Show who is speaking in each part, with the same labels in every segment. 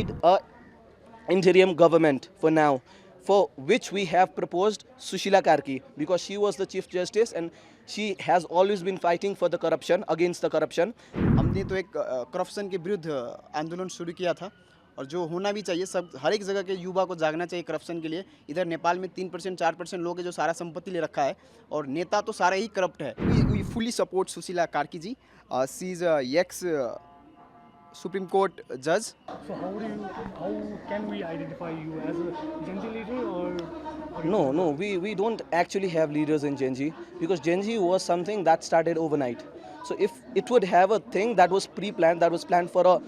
Speaker 1: need a interim government for now, for which we have proposed Sushila Karki, because she was the Chief Justice and she has always been fighting for the corruption, against the corruption.
Speaker 2: हमने तो एक corruption के विरुद्ध आंदोलन शुरू किया था और जो होना भी चाहिए, सब हर एक जगह के युवा को जागना चाहिए करप्शन के लिए। इधर नेपाल में 3% 4% लोग हैं जो सारा संपत्ति ले रखा है और नेता तो सारे ही करप्ट है। We fully support Sushila Karki ji. She is ex Supreme Court judge.
Speaker 3: So how can we identify you as a Gen Z leader or
Speaker 1: No, we don't actually have leaders in Gen Z, because Gen Z was something that started overnight. So if it would have a thing that was pre-planned, that was planned for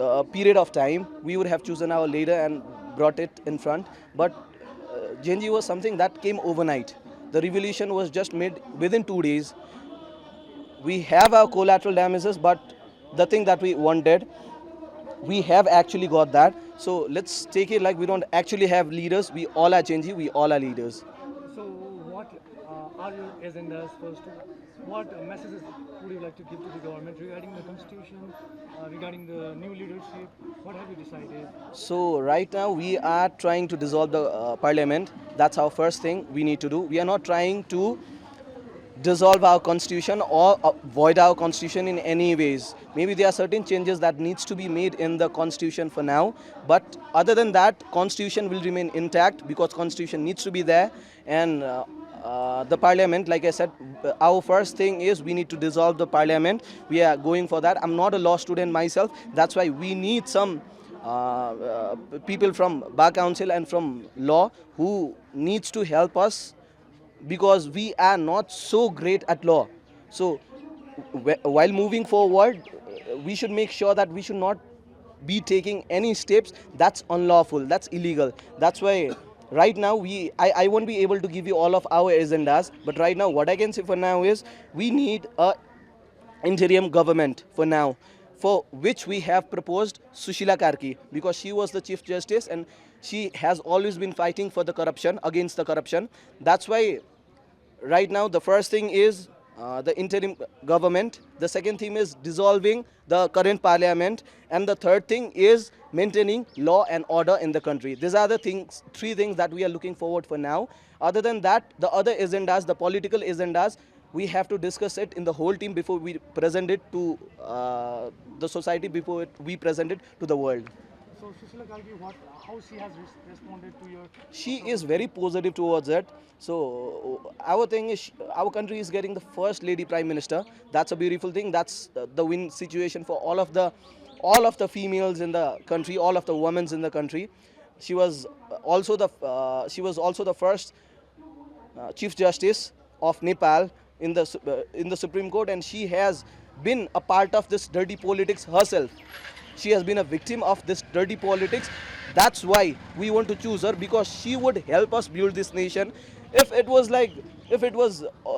Speaker 1: a period of time, we would have chosen our leader and brought it in front. But Gen Z was something that came overnight. The revolution was just made within 2 days. We have our collateral damages, but the thing that we wanted, we have actually got that. So let's take it like we don't actually have leaders. We all are Gen Z, we all are leaders.
Speaker 3: so what are your agendas first? What messages would you like to give to the government regarding the constitution, regarding the new leadership? What have you decided?
Speaker 1: So right now we are trying to dissolve the parliament. That's our first thing we need to do. We are not trying to dissolve our constitution or void our constitution in any ways. Maybe there are certain changes that needs to be made in the constitution for now, but other than that, constitution will remain intact, because constitution needs to be there. And the parliament, like I said, our first thing is we need to dissolve the parliament. We are going for that. I'm not a law student myself, that's why we need some people from Bar Council and from law who needs to help us, because we are not so great at law. So while moving forward, we should make sure that we should not be taking any steps that's unlawful, that's illegal. That's why right now I won't be able to give you all of our agendas, but right now what I can say for now is we need a interim government for now, for which we have proposed Sushila Karki, because she was the Chief Justice and she has always been fighting for the corruption, against the corruption. That's why right now the first thing is the interim government, the second thing is dissolving the current parliament, and the third thing is maintaining law and order in the country. These are the things, three things that we are looking forward for now. Other than that, the other agendas, the political agendas, we have to discuss it in the whole team before we present it to the society, before we present it to the world.
Speaker 3: So Sushila Kargi, how she has responded to your?
Speaker 1: She is very positive towards it. So our thing is, our country is getting the first lady prime minister. That's a beautiful thing. That's the win situation for all of the females in the country, all of the women in the country. She was also the first Chief Justice of Nepal in the Supreme Court, and she has been a part of this dirty politics herself. She has been a victim of this dirty politics. That's why we want to choose her, because she would help us build this nation. If it was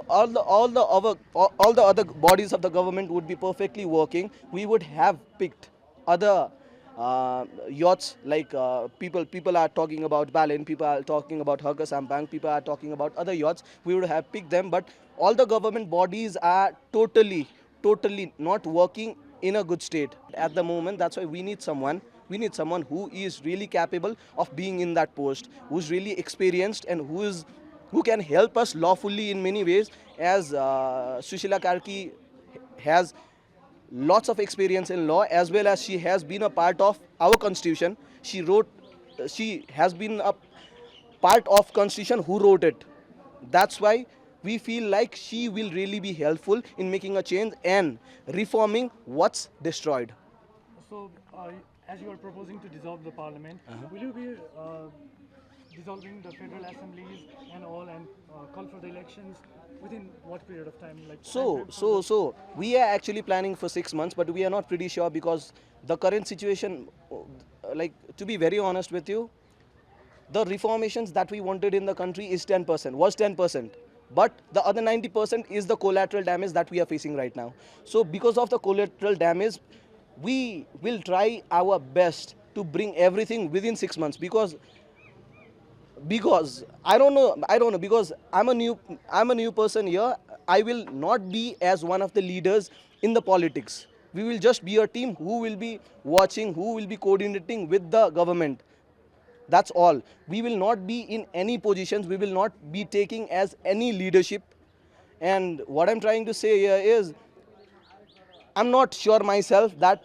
Speaker 1: all the other bodies of the government would be perfectly working, we would have picked other yachts, like people are talking about Balin, people are talking about Harka Sampang, people are talking about other yachts. We would have picked them, but all the government bodies are totally not working in a good state at the moment. That's why we need someone who is really capable of being in that post, who's really experienced, and who can help us lawfully in many ways, as Sushila Karki has lots of experience in law, as well as she has been a part of our constitution. She has been a part of constitution who wrote it. That's why we feel like she will really be helpful in making a change and reforming what's destroyed.
Speaker 3: So as you are proposing to dissolve the parliament, will you be dissolving the federal assemblies and all, and call for the elections within what period of time? Like
Speaker 1: So we are actually planning for 6 months, but we are not pretty sure, because the current situation, like, to be very honest with you, the reformations that we wanted in the country was 10%. But the other 90% is the collateral damage that we are facing right now. So because of the collateral damage, we will try our best to bring everything within 6 months, because I don't know, because I'm a new person here. I will not be as one of the leaders in the politics. We will just be a team who will be watching, who will be coordinating with the government. That's all. We will not be in any positions. We will not be taking as any leadership. And what I'm trying to say here is, I'm not sure myself that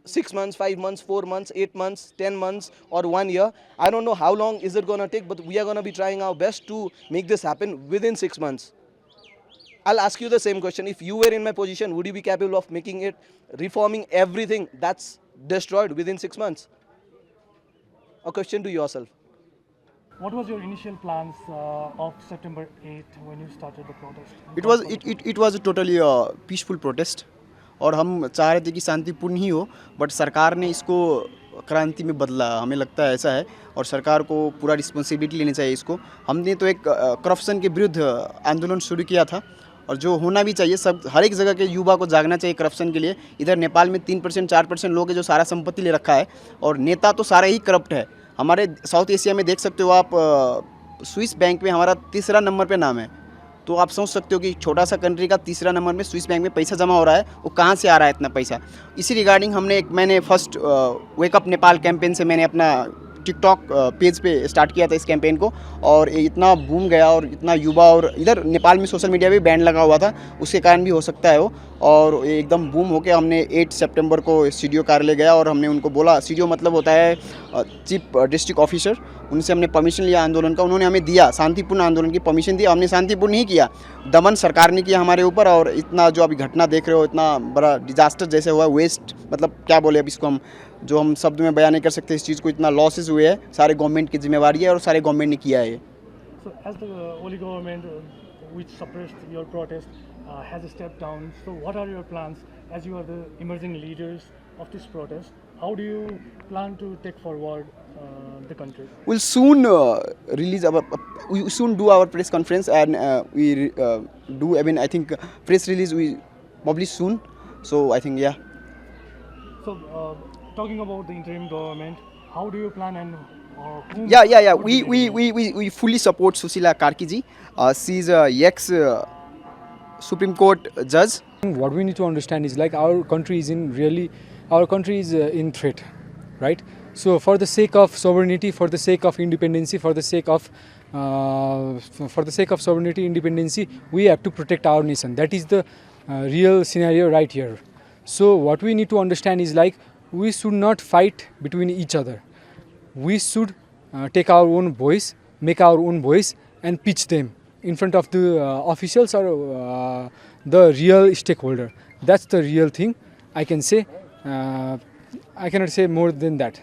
Speaker 1: 6 months, 5 months, 4 months, 8 months, 10 months, or 1 year. I don't know how long is it going to take, but we are going to be trying our best to make this happen within 6 months. I'll ask you the same question. If you were in my position, would you be capable of making it, reforming everything that's destroyed within 6 months? A question to yourself.
Speaker 3: What was your initial plans of September 8th when you started the protest?
Speaker 2: It was totally peaceful protest और हम चाह रहे थे कि शांतिपूर्ण ही हो, but सरकार ने इसको क्रांति में बदला, हमें लगता है ऐसा है, और सरकार को पूरा रिस्पॉन्सिबिलिटी लेनी चाहिए इसको। हमने तो एक करप्शन के विरुद्ध आंदोलन शुरू किया था, और जो होना भी चाहिए, सब हर एक जगह के युवा को जागना चाहिए करप्शन के लिए। इधर नेपाल में 3% 4% लोग हैं जो सारा संपत्ति ले रखा है, और नेता तो सारे ही करप्ट है। हमारे साउथ एशिया में देख सकते हो आप, स्विस बैंक में हमारा 3रा नंबर पे नाम है, तो आप समझ सकते हो कि छोटा सा कंट्री का 3रा नंबर में स्विस बैंक में पैसा जमा हो रहा है, वो कहाँ से आ रहा है इतना पैसा। इसी रिगार्डिंग मैंने फर्स्ट वेकअप नेपाल कैंपेन से मैंने अपना टिकटॉक पेज पे स्टार्ट किया था इस कैंपेन को, और इतना बूम गया, और इतना युवा, और इधर नेपाल में सोशल मीडिया भी बैन लगा हुआ था, उसके कारण भी हो सकता है वो, और एकदम बूम होके हमने 8 सितंबर को सीडीओ कार्यालय गया, और हमने उनको बोला, सीडीओ मतलब होता है चीफ डिस्ट्रिक्ट ऑफिसर, उनसे हमने परमिशन लिया आंदोलन का, उन्होंने हमें दिया शांतिपूर्ण आंदोलन की परमिशन दी। हमने शांतिपूर्ण ही किया, दमन सरकार ने किया हमारे ऊपर, और इतना जो अभी घटना देख रहे हो, इतना बड़ा डिजास्टर जैसे हुआ, वेस्ट मतलब क्या बोले अब इसको, जो हम शब्द में बयान नहीं कर सकते इस चीज़ को, इतना लॉसेस हुए हैं, सारे गवर्नमेंट की जिम्मेवारी है, और सारे गवर्नमेंट ने किया है ये।
Speaker 3: So, as the only government which suppressed your protest has stepped down, so what are your plans as you are the emerging leaders of this protest? How do you plan to take forward the country?
Speaker 2: We'll soon we soon do our press conference, and we do, I mean, I think press release we publish soon. So I think, yeah.
Speaker 3: So, talking about the interim government, how do you plan and whom
Speaker 2: Yeah.
Speaker 3: would be the leader?
Speaker 2: We fully support Susila Karki ji. She's a ex Supreme Court judge.
Speaker 4: What we need to understand is like our country is in threat, right? So for the sake of sovereignty, for the sake of independency, for the sake of sovereignty, independency, we have to protect our nation. That is the real scenario right here. So what we need to understand is like we should not fight between each other. We should take our own voice, make our own voice, and pitch them in front of the officials or the real stakeholder. That's the real thing I can say. I cannot say more than that.